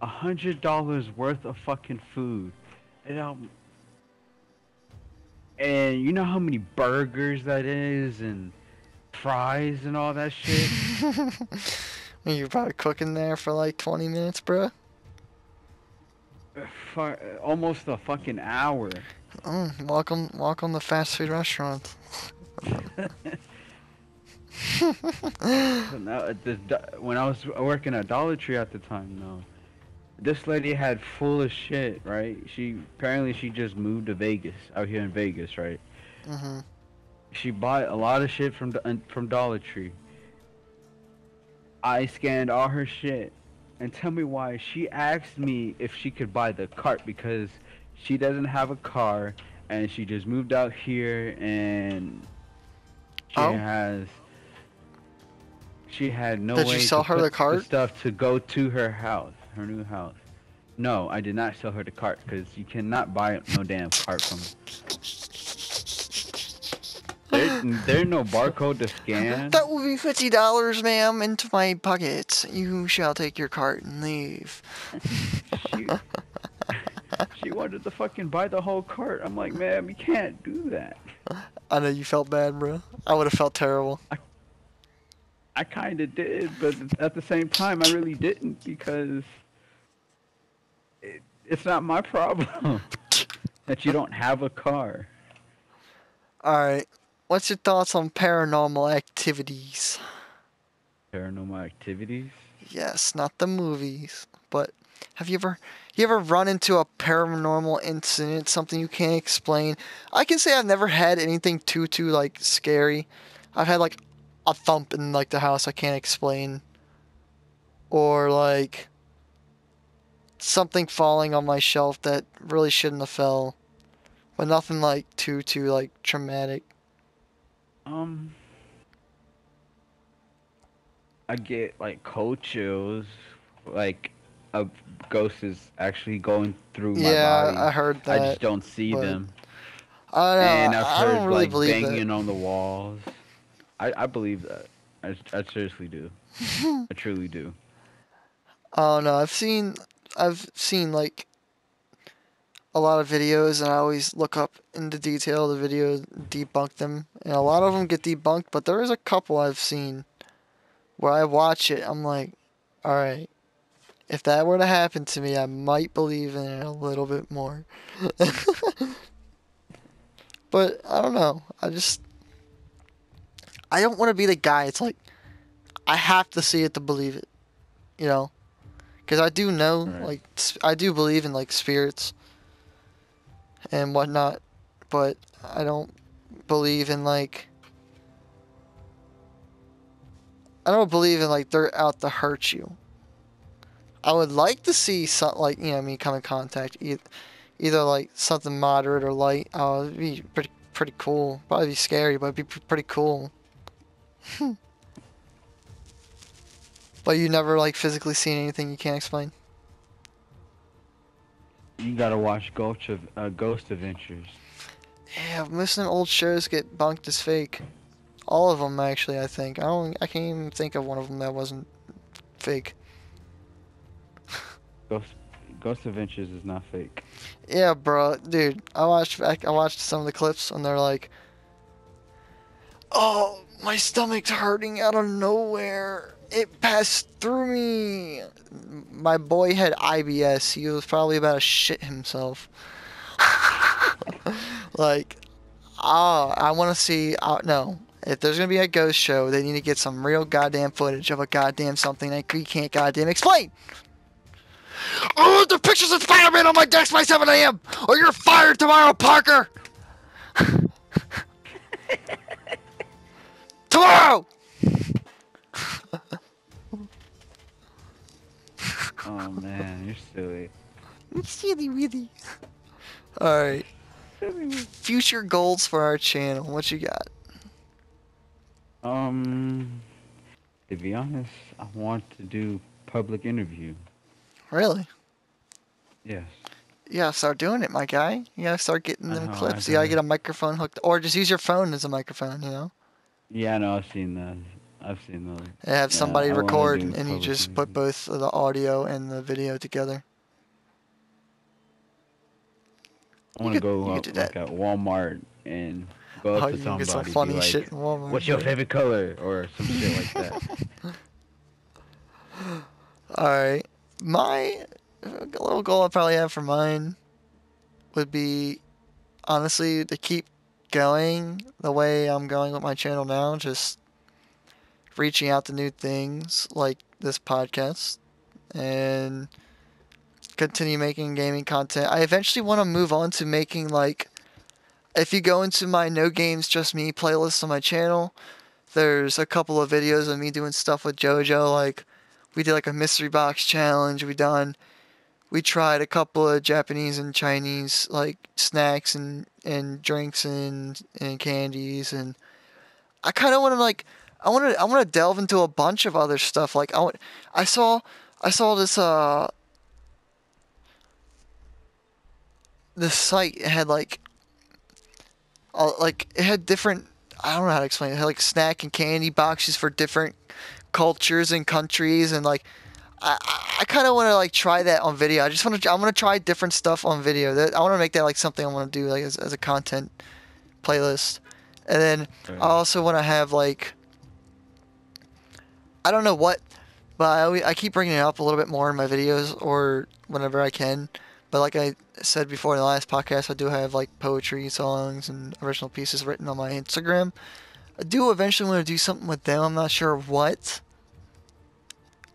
$100 worth of fucking food, and and you know how many burgers that is, and fries and all that shit. You were probably cooking there for like 20 minutes, bruh. Almost a fucking hour. Welcome to fast food restaurant. So now, when I was working at Dollar Tree at the time, no, this lady had full of shit, right? She just moved to Vegas, out here in Vegas, right? Mhm. She bought a lot of shit from Dollar Tree. I scanned all her shit, and tell me why she asked me if she could buy the cart because she doesn't have a car and she just moved out here and she Oh, has she had no did you way to sell her the put the cart? stuff to go to her house, her new house. No, I did not sell her the cart because you cannot buy no damn cart from. There no barcode to scan. That will be $50, ma'am, into my pocket. You shall take your cart and leave. She she wanted to fucking buy the whole cart. I'm like, ma'am, you can't do that. I know you felt bad, bro. I would have felt terrible. I kind of did, but at the same time, I really didn't because it's not my problem that you don't have a car. Alright. What's your thoughts on paranormal activities? Paranormal activities? Yes, not the movies, but have you ever run into a paranormal incident, something you can't explain? I can say I've never had anything too like scary. I've had like a thump in like the house I can't explain, or like something falling on my shelf that really shouldn't have fell, but nothing like too like traumatic. Um, I get like cold chills, like a ghost is actually going through my Yeah, I body. heard I that, just don't see but them. I don't know. And I've I don't heard really like believe that. banging on the walls. I believe that. I seriously do. I truly do. I don't know. I've seen like a lot of videos, and I always look up into detail the videos, debunk them, and a lot of them get debunked. But there is a couple I've seen where I watch it, I'm like, all right, if that were to happen to me, I might believe in it a little bit more. But I don't know. I don't want to be the guy. It's like I have to see it to believe it, you know? Because I do know, Right. like, I do believe in like spirits and whatnot, but I don't believe in like I don't believe in like they're out to hurt you. I would like to see some like me come in contact either like something moderate or light. Oh, it'd be pretty cool. Probably be scary, but it'd be pretty cool. But you never like physically seen anything you can't explain. You gotta watch Ghost Adventures. Yeah, most of them old shows get bunked as fake. All of them, actually, I think. I can't even think of one of them that wasn't fake. Ghost Ghost Adventures is not fake. Yeah, bro, dude. I watched some of the clips, and they're like, "Oh, my stomach's hurting out of nowhere. It passed through me." My boy had IBS. He was probably about to shit himself. Like, I want to see. No, if there's gonna be a ghost show, they need to get some real goddamn footage of a goddamn something that we can't goddamn explain. Oh, the pictures of Spider-Man on my desk by 7 a.m. or you're fired tomorrow, Parker. Tomorrow. Oh man, you're silly. Silly, really. All right. Future goals for our channel. What you got? Um, to be honest, I want to do public interview. Really? Yes. You gotta start doing it, my guy. You gotta start getting I them know. clips. You gotta get a microphone hooked, or just use your phone as a microphone. You know, Yeah, I know. I've seen that. I've seen those. and have Yeah, somebody I want to record, do and you public just put interview. both the audio and the video together. I You want to could go you could up do like that. at Walmart and go Oh, up to you can get some somebody, be funny shit like, in Walmart. "What's your favorite color?" or some shit like that. All right, my little goal I probably have for mine would be honestly to keep going the way I'm going with my channel now, just reaching out to new things like this podcast and continue making gaming content. I eventually want to move on to making like if you go into my No Games Just Me playlist on my channel, there's a couple of videos of me doing stuff with JoJo. Like we did like a mystery box challenge. We tried a couple of Japanese and Chinese like snacks and drinks and candies, and I kind of want to like I want to delve into a bunch of other stuff. Like I saw I saw this site. It had like it had different, I don't know how to explain it. It had like snack and candy boxes for different cultures and countries, and like I kind of want to like try that on video. I want to try different stuff on video. I want to make that like something I want to do like as a content playlist. And then I Right. also want to have like I don't know what, but I keep bringing it up a little bit more in my videos or whenever I can. But like I said before in the last podcast, I do have like poetry, songs, and original pieces written on my Instagram. I do eventually want to do something with them. I'm not sure what,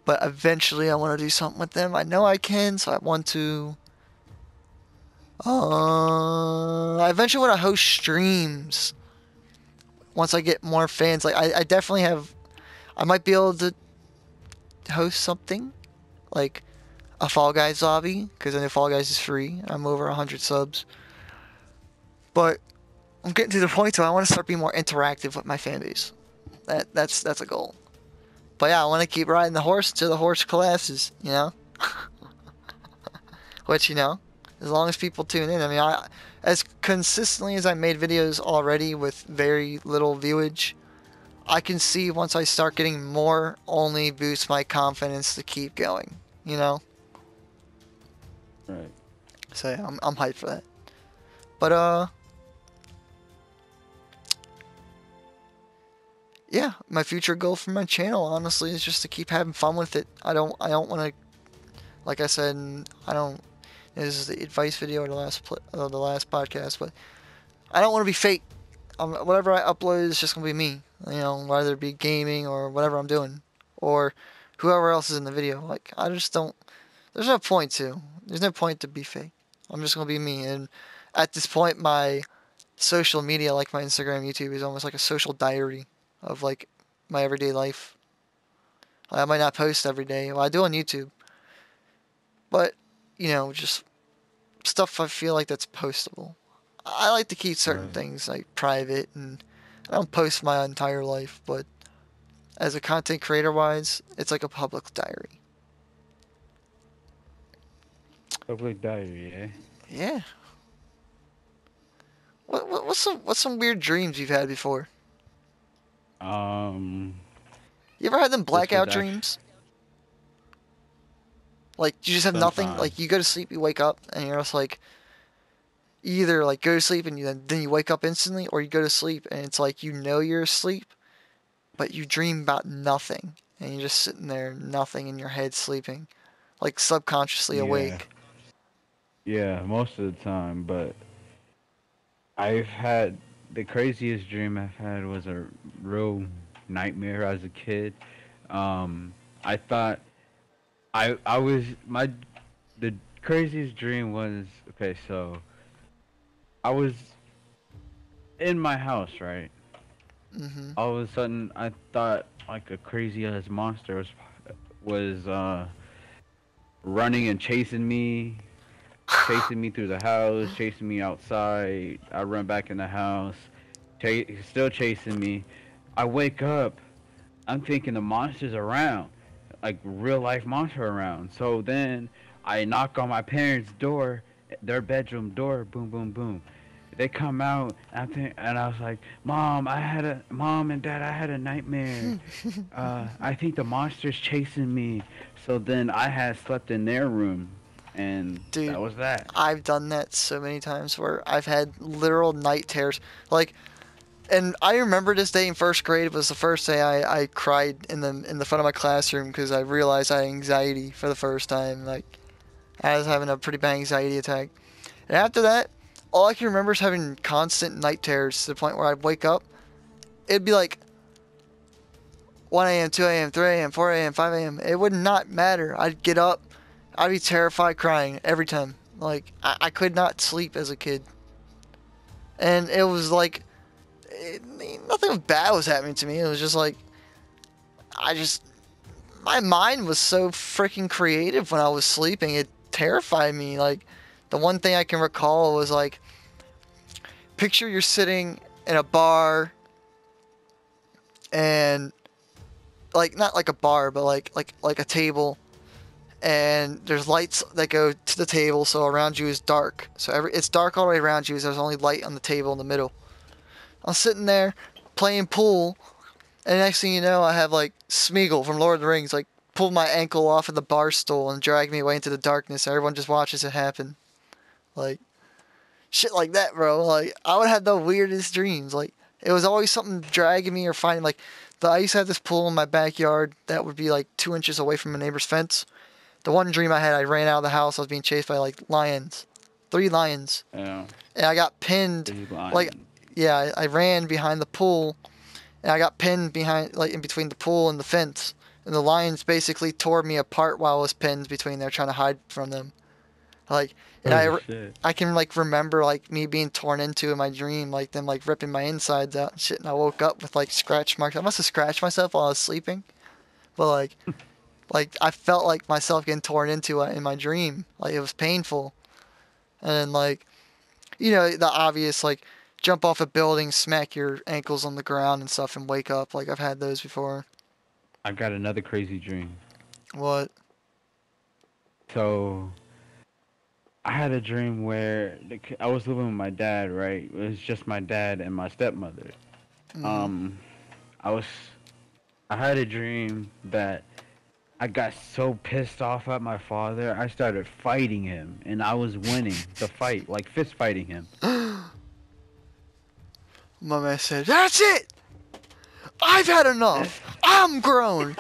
but eventually I want to do something with them. I know I can, so I want to. I eventually want to host streams once I get more fans. Like I definitely have. I might be able to host something like a Fall Guys lobby because I know Fall Guys is free. I'm over 100 subs, but I'm getting to the point where I want to start being more interactive with my fan base. That's a goal. But yeah, I want to keep riding the horse until the horse collapses. You know, which as long as people tune in. I mean, as consistently as I made videos already with very little viewage, I can see once I start getting more, only boosts my confidence to keep going. You know. Right. So yeah, I'm hyped for that. But yeah, my future goal for my channel honestly is just to keep having fun with it. I don't want to, like I said, I don't. This is the advice video or the last podcast, but I don't want to be fake. Whatever I upload is just gonna be me. You know, whether it be gaming or whatever I'm doing, or whoever else is in the video. Like I just don't. There's no point to. There's no point to be fake. I'm just gonna be me. And at this point, my social media, like my Instagram, YouTube, is almost like a social diary of like my everyday life. I might not post every day. Well, I do on YouTube, but just stuff I feel like that's postable. I like to keep certain Right. things like private, and I don't post my entire life, but as a content creator wise, it's like a public diary. Public diary, eh? Yeah. What's some weird dreams you've had before? Um, You ever had them this was blackout actually dreams? Like you just have nothing. sometimes. Like you go to sleep, you wake up, and you're just like you either like go to sleep and then you wake up instantly, or you go to sleep and it's like you know you're asleep, but you dream about nothing, and you're just sitting there, nothing in your head, sleeping, like subconsciously Yeah, awake. yeah, most of the time. But I've had the craziest dream I've had was a real nightmare as a kid. Um, I thought I was my the craziest dream was okay. So I was in my house, right? Mm-hmm. All of a sudden, I thought like a crazy ass monster was running and chasing me through the house, chasing me outside. I run back in the house, still chasing me. I wake up. I'm thinking the monster's around, like real life monster around. So then I knock on my parents' door, their bedroom door. Boom, boom, boom. They come out. And I was like, Mom and Dad, I had a nightmare. I think the monster's chasing me. So then I had slept in their room, and that Dude, was that. I've done that so many times where I've had literal night terrors. Like, and I remember this day in first grade was the first day I cried in the front of my classroom because I realized I had anxiety for the first time. Like, I was having a pretty bad anxiety attack. And after that, all I can remember is having constant night terrors to the point where I'd wake up. It'd be like 1 a.m., 2 a.m., 3 a.m., 4 a.m., 5 a.m. It would not matter. I'd get up. I'd be terrified crying every time. Like, I could not sleep as a kid. And it was like, nothing bad was happening to me. It was just like, I just, my mind was so freaking creative when I was sleeping. It terrified me. Like, the one thing I can recall was like, picture you're sitting in a bar and like not like a bar, but like a table, and there's lights that go to the table, so around you is dark. So it's dark all the way around you. So there's only light on the table in the middle. I'm sitting there playing pool, and next thing you know, I have like Smeagol from Lord of the Rings like pulled my ankle off of the bar stool and dragged me away into the darkness. Everyone just watches it happen. Like shit like that, bro. Like I would have the weirdest dreams. Like it was always something dragging me or finding like I used to have this pool in my backyard that would be like 2 inches away from a neighbor's fence. The one dream I had, I ran out of the house. I was being chased by like lions, 3 lions, Yeah, and I got pinned. he's Like, lying. yeah, I ran behind the pool, and I got pinned behind, like in between the pool and the fence. And the lions basically tore me apart while I was pinned between there, trying to hide from them. Like, and Oh shit. I can like remember like me being torn into in my dream, like them like ripping my insides out and shit. And I woke up with like scratch marks. I must have scratched myself while I was sleeping, but like I felt like myself getting torn into in my dream. Like it was painful. And then like the obvious like jump off a building, smack your ankles on the ground and stuff, and wake up. Like I've had those before. I got another crazy dream. What? So I had a dream where I was living with my dad, right? It was just my dad and my stepmother. Mm-hmm. Um, I was, I had a dream that I got so pissed off at my father, I started fighting him, and I was winning the fight, like fist fighting him. My man said, "That's it. I've had enough. I'm grown."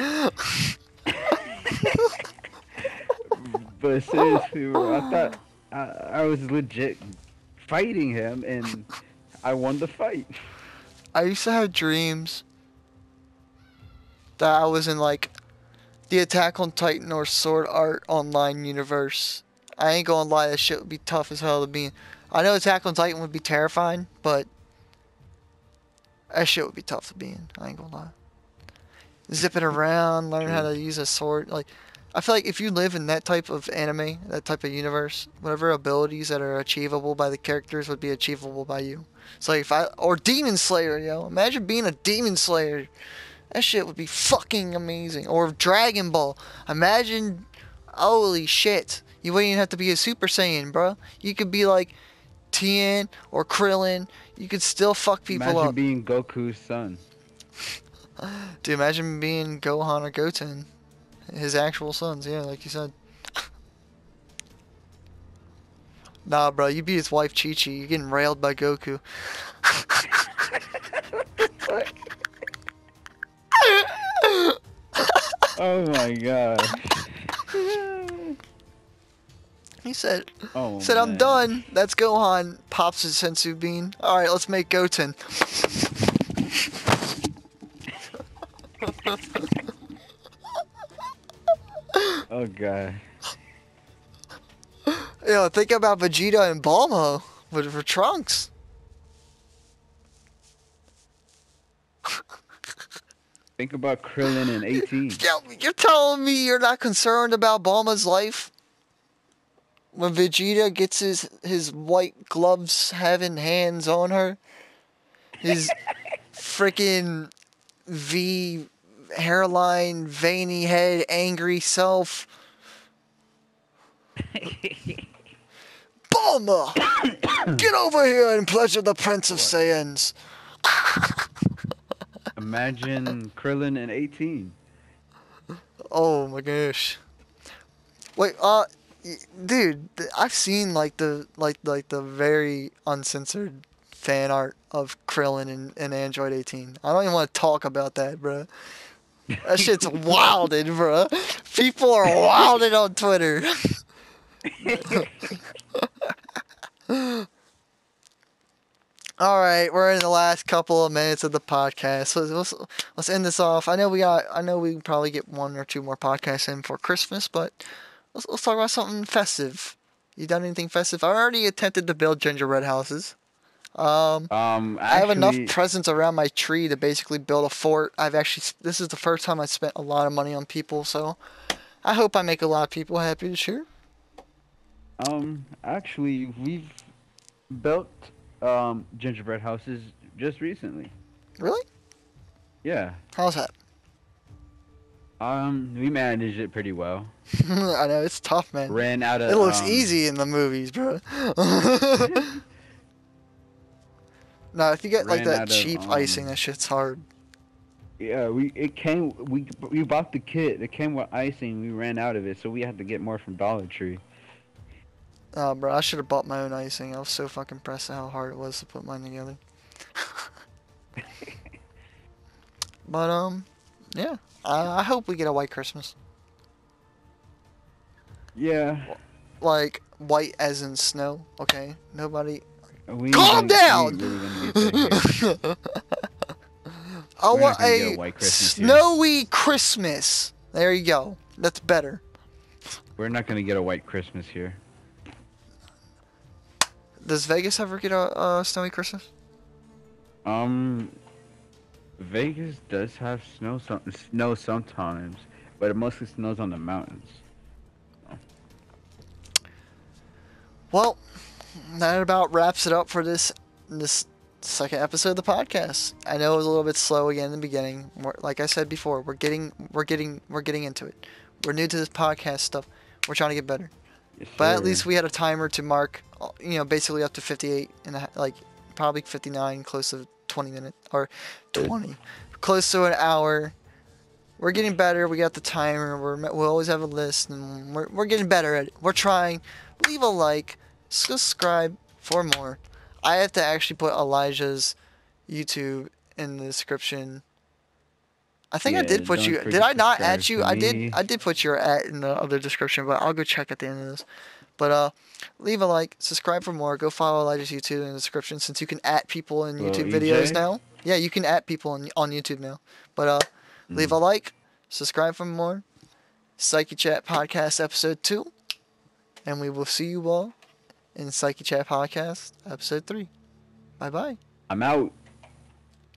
But seriously, bro, I thought I was legit fighting him, and I won the fight. I used to have dreams that I was in like the Attack on Titan or Sword Art Online universe. I ain't gonna lie, that shit would be tough as hell to be in. I know Attack on Titan would be terrifying, but that shit would be tough to be in. I ain't gonna lie. Zipping around, learn how True. to use a sword. Like, I feel like if you live in that type of anime, that type of universe, whatever abilities that are achievable by the characters would be achievable by you. So like or Demon Slayer, imagine being a Demon Slayer. That shit would be fucking amazing. Or Dragon Ball. Imagine Holy shit. You wouldn't even have to be a Super Saiyan, bro. You could be like Tien or Krillin. You could still fuck people Imagine up. being Goku's son. Dude, imagine being Gohan or Goten. His actual sons, yeah, like you said. Nah, bro, you be his wife Chi-Chi. You're getting railed by Goku. Oh my god. He said, Oh I'm man. done. That's Gohan. Pops his sensu bean. Alright, let's make Goten. Oh god. Yo, think about Vegeta and Bulma for Trunks. Think about Krillin and 18. Yo, you're telling me you're not concerned about Bulma's life? When Vegeta gets his white gloves having hands on her? His freaking V hairline, veiny head, angry self. Bulma! Get over here and pleasure the Prince of Saiyans. Imagine Krillin and 18. Oh my gosh. Wait, dude, I've seen like the very uncensored fan art of Krillin and Android 18. I don't even want to talk about that, bro. That shit's wilded, bro. People are wilded on Twitter. All right, we're in the last couple of minutes of the podcast. So let's end this off. I know we can probably get one or two more podcasts in for Christmas, but let's talk about something festive. You done anything festive? I already attempted to build gingerbread houses. I have enough Actually, presents around my tree to basically build a fort. This is the first time I spent a lot of money on people, so I hope I make a lot of people happy this year. actually, we've built gingerbread houses just recently. Really? Yeah. How's that? We managed it pretty well. I know it's tough, man. Ran out of It looks easy in the movies, bro. No, if you get like ran that out cheap of icing, that shit's hard. yeah, we bought the kit. It came with icing. We ran out of it, so we had to get more from Dollar Tree. Bro, I should have bought my own icing. I was so fucking impressed at how hard it was to put mine together. But yeah. I hope we get a white Christmas. Yeah. Like white as in snow. Okay, nobody. We Calm down! We really gonna get that here. I We're want not gonna get a a white Christmas here. snowy Christmas. There you go. That's better. We're not gonna get a white Christmas here. Does Vegas ever get a snowy Christmas? Vegas does have snow sometimes, but it mostly snows on the mountains. Well, that about wraps it up for this second episode of the podcast. I know it was a little bit slow again in the beginning. Like I said before, we're getting into it. We're new to this podcast stuff. We're trying to get better. Yes, But at sir. least we had a timer to mark, basically up to 58 and like probably 59, close to 20 minutes or 20, close to an hour. We're getting better. We got the timer. We always have a list, and we're getting better at it. We're trying. Leave a like, subscribe for more. I have to actually put Elijah's YouTube in the description. I think I Yeah, did put don't you. forget Did I to not subscribe add you? to I me. did. I did put your at in the other description, but I'll go check at the end of this. But leave a like, subscribe for more. Go follow Elijah's YouTube in the description, since you can at people in Hello, YouTube videos EJ? now. Yeah, you can at people on YouTube now. But leave a like, subscribe for more. psykeChat Podcast Episode 2. And we will see you all in psykeChat Podcast Episode 3. Bye bye. I'm out.